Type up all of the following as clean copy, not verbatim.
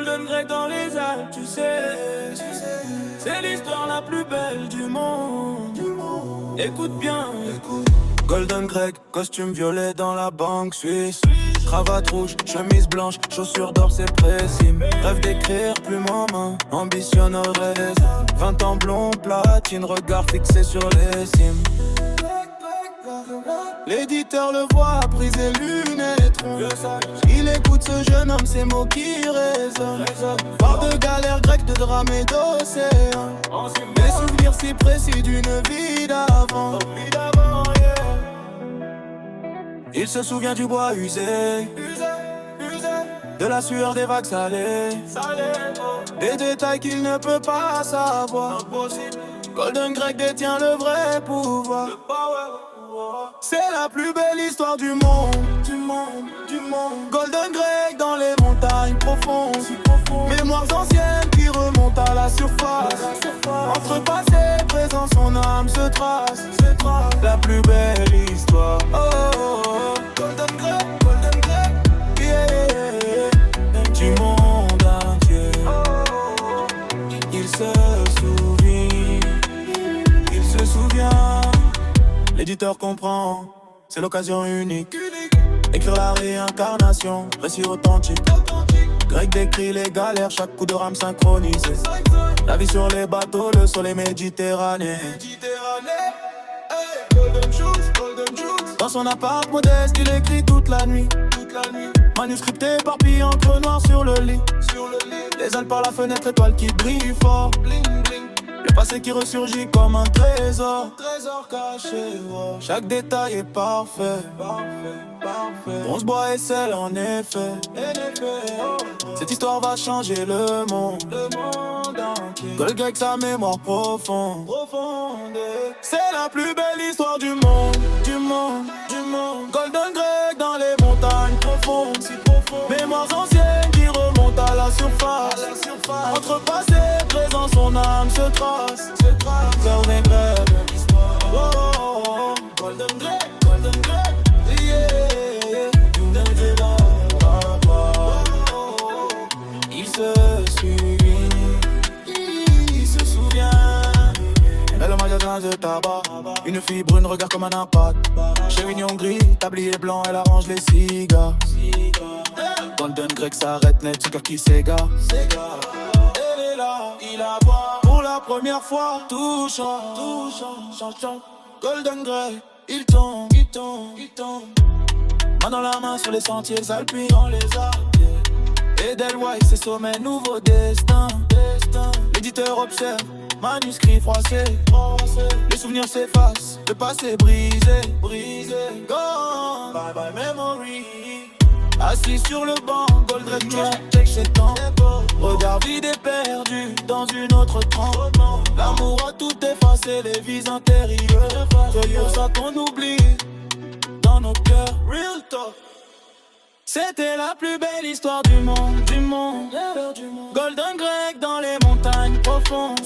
Golden Greg dans les Alpes, tu sais. C'est l'histoire la plus belle du monde. Écoute bien, écoute. Golden Greg, costume violet dans la banque suisse. Cravate rouge, chemise blanche, chaussures d'or, c'est précis. Rêve d'écrire, plume en main, ambitionne au reste. 20 ans blond, platine, regard fixé sur les cimes. L'éditeur le voit, prise et lunettes. Il écoute ce jeune homme, ces mots qui résonnent. Parle de galère grecque, de drame et d'océan. Des souvenirs si précis d'une vie d'avant. Il se souvient du bois usé, de la sueur des vagues salées, des détails qu'il ne peut pas savoir. Golden Greg détient le vrai pouvoir. C'est la plus belle histoire du monde, du monde, du monde. Golden Greg dans les montagnes profondes, mémoires anciennes qui remontent à la surface. Entre passé et présent, son âme se trace. La plus belle histoire. Oh, oh, oh. Golden Greg, yeah. Du monde entier. Il se souvient. L'éditeur comprend, c'est l'occasion unique. Écrire la réincarnation, récit authentique. Greg décrit les galères, chaque coup de rame synchronisé. La vie sur les bateaux, le soleil méditerranéen. Dans son appart modeste, il écrit toute la nuit. Manuscripté éparpillé, encre noire sur le lit. Les Alpes par la fenêtre, étoile qui brille fort. Le passé qui ressurgit comme un trésor caché. Chaque détail est parfait. Bronze, bois et sel en effet. Cette histoire va changer le monde entier. Golden Greg, sa mémoire profonde. C'est la plus belle histoire du monde, du monde, du monde. Golden Greg dans les montagnes profondes, mémoires anciennes qui remontent à la surface. Entre passé et présent, son âme se trace. Golden Greg, oh, oh, oh. Golden Greg, yeah. Il se souvient. Elle au magasin de tabac. Une fille brune, regarde comme un impact. Chez Union Gris, tablier blanc, elle arrange les cigares. Golden Greg s'arrête net, son cœur qui s'égare. Elle est là, il la voit pour la première fois. Tout change. Golden Greg, il tombe. Main dans la main sur les sentiers alpins, on les a. Edelweiss, ses sommets, nouveau destin. L'éditeur observe, manuscrit froissé. Les souvenirs s'effacent, le passé brisé. Gone, bye bye memory. Assis sur le banc, Golden Greg check ses temps. Regard vide et perdu dans une autre trempe. L'amour a tout effacé, les vies intérieures. C'est pour ça qu'on oublie dans nos cœurs. Real talk. C'était la plus belle histoire du monde, du monde. Golden Greg dans les montagnes profondes,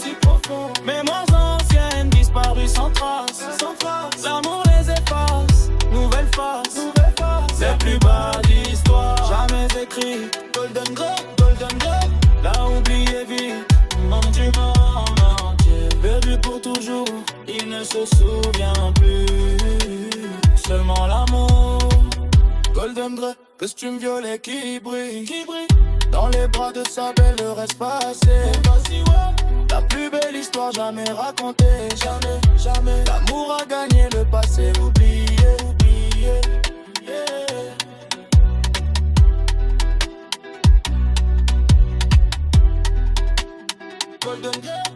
mémoires anciennes disparues sans trace. L'amour les efface, nouvelle face. Les plus bas d'histoire jamais écrit. Golden Greg, l'a oublié vite. Monde du monde entier, perdu pour toujours. Il ne se souvient plus. Seulement l'amour. Golden Greg, costume violet qui brille. Dans les bras de sa belle, le reste passé. La plus belle histoire jamais racontée. Jamais. L'amour a gagné, le passé oublié. Yeah. Golden Greg.